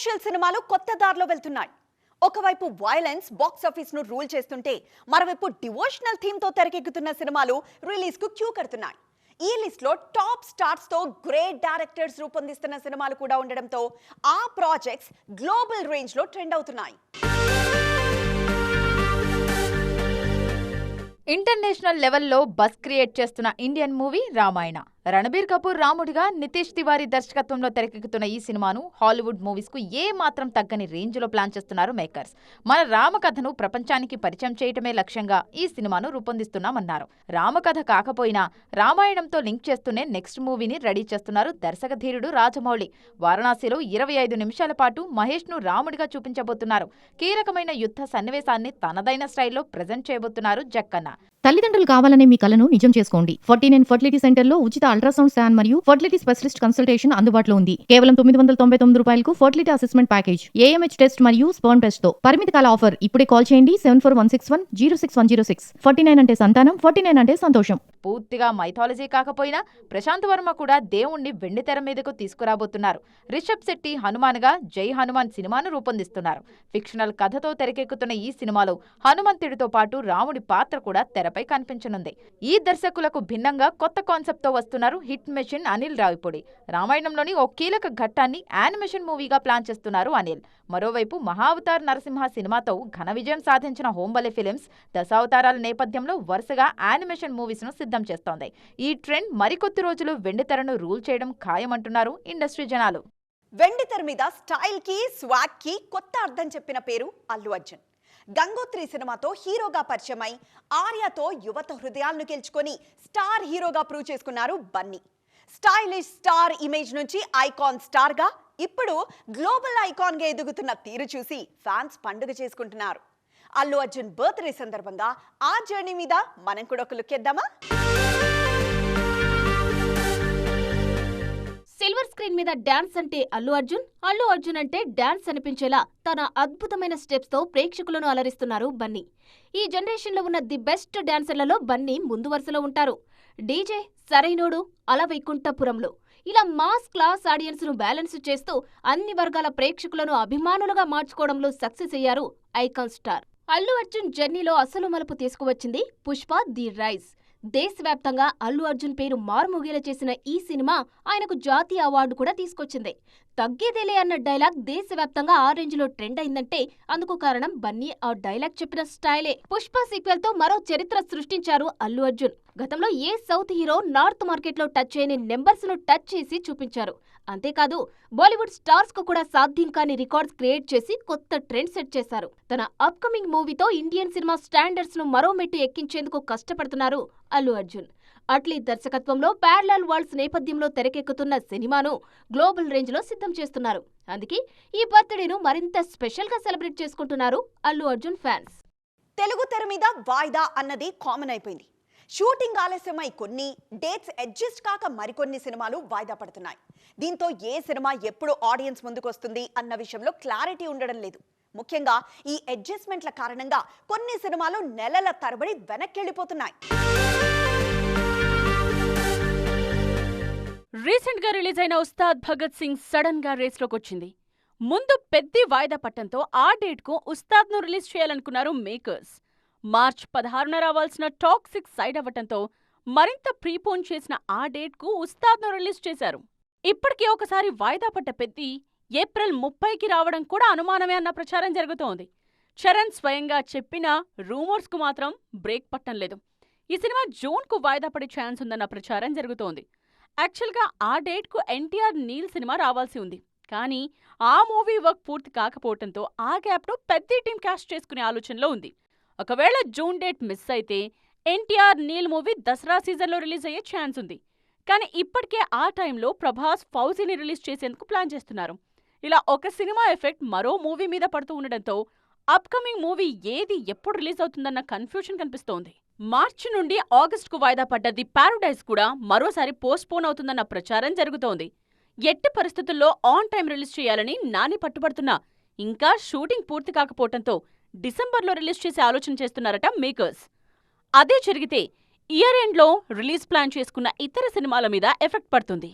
Commercial సినిమాలు కొత్త దారిలో వెళ్తున్నాయి. ఒకవైపు వైలెన్స్ బాక్స్ ఆఫీస్ ను రూల్ చేస్తుంటే మరోవైపు డివోషనల్ థీమ్ తో తెరకెక్కుతున్న సినిమాలు రిలీజ్ కు క్యూ కడుతున్నాయి. ఈ లిస్ట్ లో టాప్ స్టార్స్ తో గ్రేట్ డైరెక్టర్స్ రూపొందిస్తున్న సినిమాలు కూడా ఉండడంతో ఆ ప్రాజెక్ట్స్ గ్లోబల్ రేంజ్ లో ట్రెండ్ అవుతున్నాయి. ఇంటర్నేషనల్ లెవెల్లో బస్ క్రియేట్ చేస్తున్న ఇండియన్ మూవీ రామాయణ. రణబీర్ కపూర్ రాముడిగా, నితీష్ తివారీ దర్శకత్వంలో తెరకెక్కుతున్న ఈ సినిమాను హాలీవుడ్ మూవీస్ కు ఏ మాత్రం తగ్గని రేంజ్ లో ప్లాన్ చేస్తున్నారు మేకర్స్. మన రామకథను ప్రపంచానికి పరిచయం చేయటమే లక్ష్యంగా ఈ సినిమాను రూపొందిస్తున్నామన్నారు. రామకథ కాకపోయినా రామాయణంతో లింక్ చేస్తూనే నెక్స్ట్ మూవీని రెడీ చేస్తున్నారు దర్శక ధీరుడు రాజమౌళి. వారణాసిలో 25 నిమిషాల పాటు మహేష్ ను రాముడిగా చూపించబోతున్నారు. కీలకమైన యుద్ధ సన్నివేశాన్ని తనదైన స్టైల్లో ప్రెజెంట్ చేయబోతున్నారు జక్కన్న. తల్లిదండ్రులు కావాలనే మీ కలను నిజం చేసుకోండి. 49 ఫర్టిలిటీ సెంటర్లో ఉచిత అల్ట్రాసౌండ్ స్కాన్ మరియు ఫర్టిలిటీ స్పెషలిస్ట్ కన్సల్టేషన్ అందుబాటులో ఉంది. కేవలం 999 రూపాయలకు fertility assessment package, AMH test మరియు స్పర్మ్ టెస్ట్ తో. పరిమిత కాల ఆఫర్. ఇప్పుడే కాల్ చేయండి 7416106106. 49 అంటే సంతానం, 49 అంటే సంతోషం. పూర్తిగా మైథాలజీ కాకపోయినా ప్రశాంత్ వర్మ కూడా దేవుణ్ణి వెండితెర మీదకు తీసుకురాబోతున్నారు. రిషబ్ శెట్టి హనుమాన్గా జై హనుమాన్ సినిమాను రూపొందిస్తున్నారు. ఫిక్షనల్ కథతో తెరకెక్కుతున్న ఈ సినిమాలో హనుమంతుడితో పాటు రాముడి పాత్ర కూడా తెరపై కనిపించనుంది. ఈ దర్శకులకు భిన్నంగా కొత్త కాన్సెప్ట్ తో వస్తున్నారు హిట్ మెషిన్ అనిల్ రావిపూడి. రామాయణంలోని ఓ కీలక ఘట్టాన్ని యానిమేషన్ మూవీగా ప్లాన్ చేస్తున్నారు అనిల్. మరోవైపు మహావతార్ నరసింహ సినిమాతో ఘన విజయం సాధించిన హోంబలే ఫిలిమ్స్ దశావతారాల నేపథ్యంలో వరుసగా యానిమేషన్ మూవీస్ ను సిద్ధం చేస్తోంది. ఈ ట్రెండ్ మరికొద్ది రోజులు వెండితెరను రూల్ చేయడం ఖాయమంటున్నారు ఇండస్ట్రీ జనాలు. వెండితెర మీద స్టైల్ కి స్వాగ్ కి కొత్త అర్థం చెప్పిన పేరు అల్లు అర్జున్. గంగోత్రి సినిమాతో హీరోగా పరిచయమై ఆర్యతో యువత హృదయాలను గెలుచుకొని స్టార్ హీరోగా ప్రూవ్ చేసుకున్నారు బన్నీ. స్టైలిష్ స్టార్ ఇమేజ్ నుంచి ఐకాన్ స్టార్ గా ఇప్పుడు గ్లోబల్ ఐకాన్ గా ఎదుగుతున్న తీరు చూసి ఫ్యాన్స్ పండుగ చేసుకుంటున్నారు. అల్లు అర్జున్ బర్త్డే సందర్భంగా ఆ జర్నీ మీద మనం కూడా ఒక లుక్ ఇద్దామా? సిల్వర్ స్క్రీన్ మీద డాన్స్ అంటే అల్లు అర్జున్ అంటే డాన్స్ అనిపించేలా తన అద్భుతమైన స్టెప్స్ తో ప్రేక్షకులను అలరిస్తున్నారు బన్నీ. ఈ జనరేషన్ లో ఉన్న ది బెస్ట్ డాన్సర్లలో బన్నీ ముందు వరుసలో ఉంటారు. డీజే, సరైనోడు, అల వైకుంఠపురంలో ఇలా మాస్ క్లాస్ ఆడియన్స్ ను బ్యాలెన్స్ చేస్తూ అన్ని వర్గాల ప్రేక్షకులను అభిమానులుగా మార్చుకోవడంలో సక్సెస్ అయ్యారు ఐకాన్ స్టార్. అల్లు అర్జున్ జర్నీలో అసలు మలుపు తీసుకువచ్చింది పుష్ప ది రైజ్. దేశవ్యాప్తంగా అల్లు అర్జున్ పేరు మారుమోగేలా చేసిన ఈ సినిమా ఆయనకు జాతీయ అవార్డు కూడా తీసుకొచ్చింది. తగ్గేదేలే అన్న డైలాగ్ దేశవ్యాప్తంగా ఆ రేంజ్ లో ట్రెండ్ అయిందంటే అందుకు కారణం బన్నీ ఆ డైలాగ్ చెప్పిన స్టైలే. పుష్ప సీక్వెల్ తో మరో చరిత్ర సృష్టించారు అల్లు అర్జున్. గతంలో ఏ సౌత్ హీరో నార్త్ మార్కెట్ లో టచ్ చేయని నెంబర్స్ ను టచ్ చేసి చూపించారు. అంతేకాదు బాలీవుడ్ స్టార్స్ కు కూడా సాధ్యం కాని రికార్డ్స్ క్రియేట్ చేసి కొత్త ట్రెండ్ సెట్ చేశారు. తన అప్కమింగ్ మూవీతో ఇండియన్ సినిమా స్టాండర్డ్స్ ను మరో మెట్టు ఎక్కించేందుకు కష్టపడుతున్నారు అల్లు అర్జున్. అట్లీ దర్శకత్వంలో ప్యారలల్ వరల్డ్స్ నేపథ్యంలో తెరకెక్కుతున్న సినిమాను గ్లోబల్ రేంజ్ లో సిద్ధం చేస్తున్నారు. అందుకే ఈ బర్త్డేను మరింత స్పెషల్ గా సెలబ్రేట్ చేసుకుంటున్నారు అల్లు అర్జున్ ఫ్యాన్స్. తెలుగు తెర మీద వాయిదా అన్నది కామన్ అయిపోయింది. షూటింగ్ ఆలస్యమై కొన్ని, డేట్స్ అడ్జస్ట్ కాక మరికొన్ని సినిమాలు వాయిదా పడుతున్నాయి. దీంతో ఏ సినిమా ఎప్పుడు ఆడియన్స్ ముందుకు వస్తుంది అన్న విషయంలో క్లారిటీ ఉండడం లేదు. ముఖ్యంగా ఈ అడ్జస్ట్మెంట్ల కారణంగా కొన్ని సినిమాలు నెలల తరబడి వెనక్కెళ్లిపోతున్నాయి. రీసెంట్ గా రిలీజ్ అయిన ఉస్తాద్ భగత్ సింగ్ సడన్ గా రేస్ లోకి వచ్చింది. ముందు పెద్ద వాయిదా పట్టంతో ఆ డేట్ కు ఉస్తాద్ ను రిలీజ్ చేయాలనుకున్నారు మేకర్స్. మార్చ్ 16న రావాల్సిన టాక్సిక్ సైడ్ అవ్వటంతో మరింత ప్రీపోన్ చేసిన ఆ డేట్ కు ఉస్తాద్ ను రిలీజ్ చేశారు. ఇప్పటికే ఒకసారి వాయిదా పట్ట పెద్ది ఏప్రిల్ 30కి రావడం కూడా అనుమానమే అన్న ప్రచారం జరుగుతోంది. చరణ్ స్వయంగా చెప్పినా రూమర్స్ కు మాత్రం బ్రేక్ పట్టం లేదు. ఈ సినిమా జూన్ కు వాయిదా పడే ఛాన్స్ ఉందన్న ప్రచారం జరుగుతోంది. యాక్చువల్గా ఆ డేట్ కు ఎన్టీఆర్ నీల్ సినిమా రావాల్సి ఉంది. కానీ ఆ మూవీ వర్క్ పూర్తి కాకపోవడంతో ఆ గ్యాప్ ను పెద్ద టీం క్యాస్ట్ చేసుకునే ఆలోచనలో ఉంది. ఒకవేళ జూన్ డేట్ మిస్ అయితే ఎన్టీఆర్ నీల్ మూవీ దసరా సీజన్లో రిలీజ్ అయ్యే ఛాన్స్ ఉంది. కానీ ఇప్పటికే ఆ టైంలో ప్రభాస్ ఫౌజీని రిలీజ్ చేసేందుకు ప్లాన్ చేస్తున్నారు. ఇలా ఒక సినిమా ఎఫెక్ట్ మరో మూవీ మీద పడుతూ ఉండడంతో అప్కమింగ్ మూవీ ఏది ఎప్పుడు రిలీజ్ అవుతుందన్న కన్ఫ్యూషన్ కనిపిస్తోంది. మార్చి నుండి ఆగస్టుకు వాయిదా పడ్డ ది పారడైజ్ కూడా మరోసారి పోస్ట్పోన్ అవుతుందన్న ప్రచారం జరుగుతోంది. ఎట్టి పరిస్థితుల్లో ఆన్ టైం రిలీజ్ చేయాలని నాని పట్టుబడుతున్నా ఇంకా షూటింగ్ పూర్తి కాకపోవడంతో డిసెంబర్లో రిలీజ్ చేసే ఆలోచన చేస్తున్నారట మేకర్స్. అదే జరిగితే ఇయర్ ఎండ్లో రిలీజ్ ప్లాన్ చేసుకున్న ఇతర సినిమాల మీద ఎఫెక్ట్ పడుతుంది.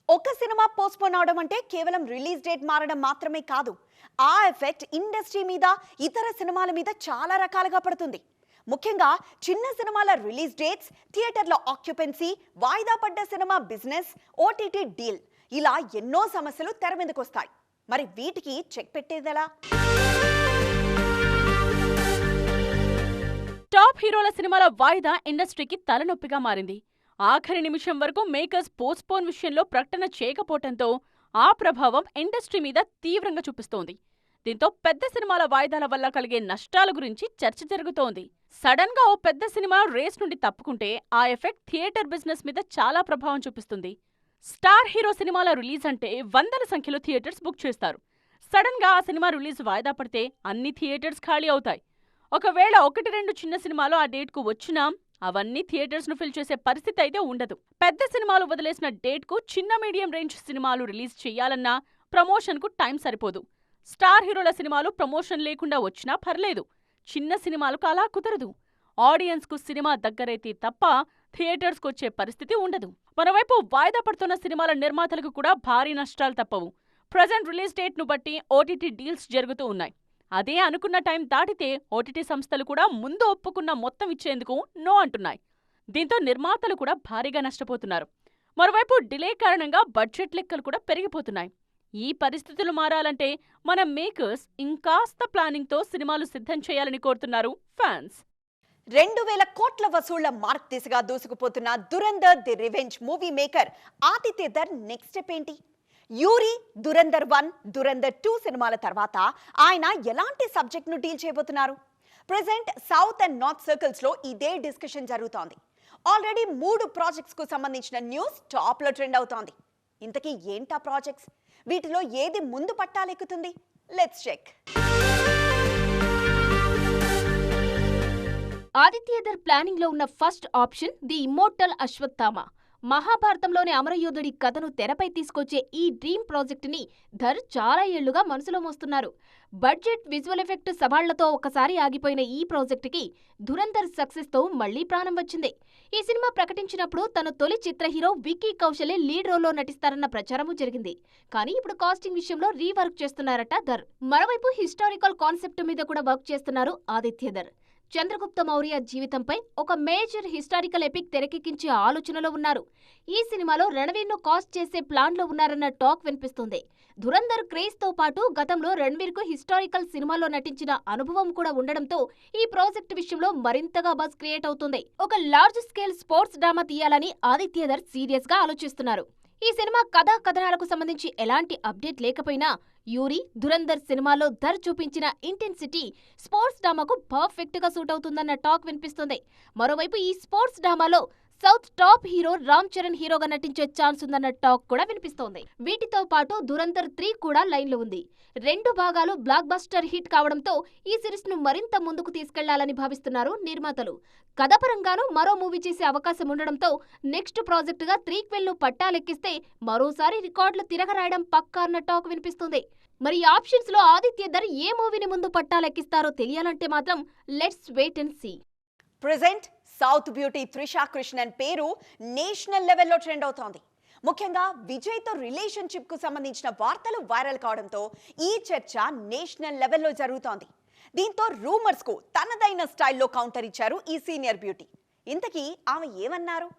ఒక సినిమా పోస్ట్పోన్ అవడం అంటే కేవలం రిలీజ్ డేట్ మారడం మాత్రమే కాదు, ఆ ఎఫెక్ట్ ఇండస్ట్రీ మీద, ఇతర సినిమాల మీద చాలా రకాలుగా పడుతుంది. ముఖ్యంగా చిన్న సినిమాల రిలీజ్ డేట్స్, థియేటర్ల ఆక్యుపెన్సీ, వాయిదా పడ్డ సినిమా బిజినెస్, ఓటీటీ డీల్, ఇలా ఎన్నో సమస్యలు తెర మీదకు వస్తాయి. మరి వీటికి చెక్ పెట్టేదెలా? టాప్ హీరోల సినిమాల వాయిదా ఇండస్ట్రీకి తలనొప్పిగా మారింది. ఆఖరి నిమిషం వరకు మేకర్స్ పోస్ట్పోన్ విషయంలో ప్రకటన చేయకపోవడంతో ఆ ప్రభావం ఇండస్ట్రీ మీద తీవ్రంగా చూపిస్తోంది. దీంతో పెద్ద సినిమాల వాయిదాల వల్ల కలిగే నష్టాల గురించి చర్చ జరుగుతోంది. సడన్ గా ఓ పెద్ద సినిమా రేస్ నుండి తప్పుకుంటే ఆ ఎఫెక్ట్ థియేటర్ బిజినెస్ మీద చాలా ప్రభావం చూపిస్తుంది. స్టార్ హీరో సినిమాల రిలీజ్ అంటే వందల సంఖ్యలో థియేటర్స్ బుక్ చేస్తారు. సడన్ గా ఆ సినిమా రిలీజ్ వాయిదా పడితే అన్ని థియేటర్స్ ఖాళీ అవుతాయి. ఒకవేళ 1-2 చిన్న సినిమాలు ఆ డేట్కు వచ్చినా అవన్నీ థియేటర్స్ ను ఫిల్ చేసే పరిస్థితి అయితే ఉండదు. పెద్ద సినిమాలు వదిలేసిన డేట్కు చిన్న మీడియం రేంజ్ సినిమాలు రిలీజ్ చేయాలన్నా ప్రమోషన్కు టైం సరిపోదు. స్టార్ హీరోల సినిమాలు ప్రమోషన్ లేకుండా వచ్చినా పర్లేదు, చిన్న సినిమాలకు అలా కుదరదు. ఆడియన్స్కు సినిమా దగ్గరైతే తప్ప థియేటర్స్కు వచ్చే పరిస్థితి ఉండదు. మరోవైపు వాయిదా పడుతున్న సినిమాల నిర్మాతలకు కూడా భారీ నష్టాలు తప్పవు. ప్రజెంట్ రిలీజ్ డేట్ను బట్టి ఓటీటీ డీల్స్ జరుగుతూ ఉన్నాయి. అదే అనుకున్న టైం దాటితే ఓటీటీ సంస్థలు కూడా ముందు ఒప్పుకున్న మొత్తం ఇచ్చేందుకు నో అంటున్నాయి. దీంతో నిర్మాతలు కూడా భారీగా నష్టపోతున్నారు. మరోవైపు డిలే కారణంగా బడ్జెట్ లెక్కలు కూడా పెరిగిపోతున్నాయి. ఈ పరిస్థితులు మారాలంటే మన మేకర్స్ ఇంకాస్త ప్లానింగ్తో సినిమాలు సిద్ధం చేయాలని కోరుతున్నారు ఫ్యాన్స్. 2000 కోట్ల వసూళ్ల మార్క్ దిశగా దూసుకుపోతున్న Dhurandhar the revenge movie maker Aditya Dhar next step ఏంటి? యూరి, దురంధర్ 1, దురంధర్ 2 సినిమాల తర్వాత ఆయన ఎలాంటి సబ్జెక్ట్ ను డీల్ చేయబోతున్నారు? Present south and north circles లో ఇదే డిస్కషన్ జరుగుతోంది. ఆల్రెడీ 3 ప్రాజెక్ట్స్ కు సంబంధించిన న్యూస్ టాప్ లో ట్రెండ్ అవుతోంది. ఇంతకీ ఏంటా ప్రాజెక్ట్స్? వీటిలో ఏది ముందు పట్టాలెక్కుతుంది? Let's check. Aditya Dhar planning లో ఉన్న first option the immortal Ashwatthama. మహాభారతంలోని అమరయోధుడి కథను తెరపై తీసుకొచ్చే ఈ డ్రీమ్ ప్రాజెక్ట్ ని ధర్ చాలా ఏళ్లుగా మనసులో మోస్తున్నారు. బడ్జెట్, విజువల్ ఎఫెక్ట్ సవాళ్లతో ఒకసారి ఆగిపోయిన ఈ ప్రాజెక్ట్ కి దురంధర్ సక్సెస్ తో మళ్లీ ప్రాణం వచ్చింది. ఈ సినిమా ప్రకటించినప్పుడు తన తొలి చిత్ర హీరో విక్కీ కౌశలే లీడ్ రోల్లో నటిస్తారన్న ప్రచారమూ జరిగింది. కానీ ఇప్పుడు కాస్టింగ్ విషయంలో రీవర్క్ చేస్తున్నారట ధర్. మరోవైపు హిస్టారికల్ కాన్సెప్ట్ మీద కూడా వర్క్ చేస్తున్నారు ఆదిత్య ధర్. చంద్రగుప్త మౌర్య జీవితంపై ఒక మేజర్ హిస్టారికల్ ఎపిక్ తెరకెక్కించే ఆలోచనలో ఉన్నారు. ఈ సినిమాలో రణవీర్ ను కాస్ట్ చేసే ప్లాన్ లో ఉన్నారన్న టాక్ వినిపిస్తుంది. దురంధర్ క్రేజ్ తో పాటు గతంలో రణవీర్ కు హిస్టారికల్ సినిమాలో నటించిన అనుభవం కూడా ఉండడంతో ఈ ప్రాజెక్ట్ విషయంలో మరింతగా బజ్ క్రియేట్ అవుతుంది. ఒక లార్జ్ స్కేల్ స్పోర్ట్స్ డ్రామా తీయాలని ఆదిత్య ధర్ సీరియస్ గా ఆలోచిస్తున్నారు. ఈ సినిమా కథా కథనాలకు సంబంధించి ఎలాంటి అప్డేట్ లేకపోయినా యూరి, దురంధర్ సినిమాలో ధర్ చూపించిన ఇంటెన్సిటీ స్పోర్ట్స్ డ్రామాకు పర్ఫెక్ట్ గా సూట్ అవుతుందన్న టాక్ వినిపిస్తుంది. మరోవైపు ఈ స్పోర్ట్స్ డ్రామాలో south top hero Ram Charan హీరోగా నటించే ఛాన్స్ ఉందన్న టాక్ కూడా వినిపిస్తోంది. వీటితో పాటు దురంధర్ 3 కూడా లైన్లో ఉంది. 2 భాగాలు బ్లాక్ బస్టర్ హిట్ కావడంతో ఈ సిరీస్ ను మరింత ముందుకు తీసుకెళ్లాలని భావిస్తున్నారు నిర్మాతలు. కథపరంగానూ మరో మూవీ చేసే అవకాశం ఉండడంతో నెక్స్ట్ ప్రాజెక్ట్ గా 3 ను పట్టాలెక్కిస్తే మరోసారి రికార్డులు తిరగరాయడం పక్కా అన్న టాక్ వినిపిస్తుంది. మరి ఆప్షన్స్ లో ఆదిత్య ధర్ ఏ మూవీని ముందు పట్టాలెక్కిస్తారో తెలియాలంటే మాత్రం let's wait and see. Present south beauty Trisha Krishnan పేరు నేషనల్ లెవెల్లో ట్రెండ్ అవుతోంది. ముఖ్యంగా విజయ్తో రిలేషన్షిప్ కు సంబంధించిన వార్తలు వైరల్ కావడంతో ఈ చర్చ నేషనల్ లెవెల్లో జరుగుతోంది. దీంతో రూమర్స్ కు తనదైన స్టైల్లో కౌంటర్ ఇచ్చారు ఈ సీనియర్ బ్యూటీ. ఇంతకీ ఆమె ఏమన్నారు?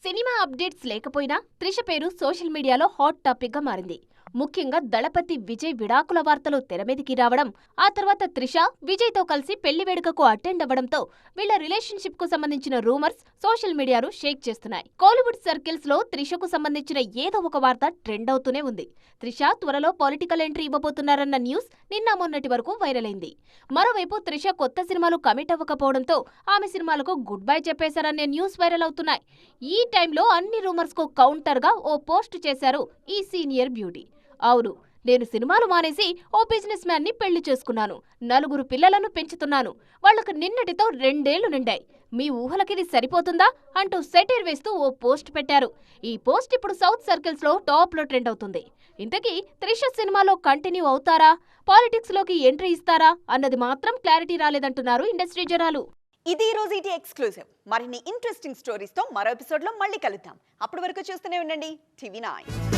సినిమా అప్డేట్స్ లేకపోయినా త్రిష పేరు సోషల్ మీడియాలో హాట్ టాపిక్ గా మారింది. ముఖ్యంగా దళపతి విజయ్ విడాకుల వార్తలు తెరమీదికి రావడం, ఆ తర్వాత త్రిష విజయ్తో కలిసి పెళ్లి వేడుకకు అటెండ్ అవ్వడంతో వీళ్ల రిలేషన్షిప్ కు సంబంధించిన రూమర్స్ సోషల్ మీడియాను షేక్ చేస్తున్నాయి. కోలీవుడ్ సర్కిల్స్ లో త్రిషకు సంబంధించిన ఏదో ఒక వార్త ట్రెండ్ అవుతూనే ఉంది. త్రిష త్వరలో పొలిటికల్ ఎంట్రీ ఇవ్వబోతున్నారన్న న్యూస్ నిన్న మొన్నటి వరకు వైరల్ అయింది. మరోవైపు త్రిష కొత్త సినిమాలు కమిట్ అవ్వకపోవడంతో ఆమె సినిమాలకు గుడ్ బై చెప్పేశారనే న్యూస్ వైరల్ అవుతున్నాయి. ఈ టైంలో అన్ని రూమర్స్ కు కౌంటర్ గా ఓ పోస్ట్ చేశారు ఈ సీనియర్ బ్యూటీ. అవును, నేను సినిమాలు మానేసి ఓ బిజినెస్ మ్యాన్ ని పెళ్లి చేసుకున్నాను. 4 పిల్లలను పెంచుతున్నాను. వాళ్లకు నిన్నటితో 2 ఏళ్లు నిండాయి. మీ ఊహలకిది సరిపోతుందా అంటూ సెటైర్ వేస్తూ ఓ పోస్ట్ పెట్టారు. ఈ పోస్ట్ ఇప్పుడు సౌత్ సర్కిల్స్ లో టాప్ లో ట్రెండ్ అవుతుంది. ఇంతకీ త్రిష సినిమాలో కంటిన్యూ అవుతారా, పాలిటిక్స్ లోకి ఎంట్రీ ఇస్తారా అన్నది మాత్రం క్లారిటీ రాలేదంటున్నారు ఇండస్ట్రీ జనాలు. ఇది ఈ రోజు ఎక్స్క్లూజివ్. మరిన్ని ఇంట్రెస్టింగ్ స్టోరీస్తో మరో ఎపిసోడ్లో మళ్ళీ కలుద్దాం. అప్పటి వరకు చూస్తూనే ఉండండి TV9.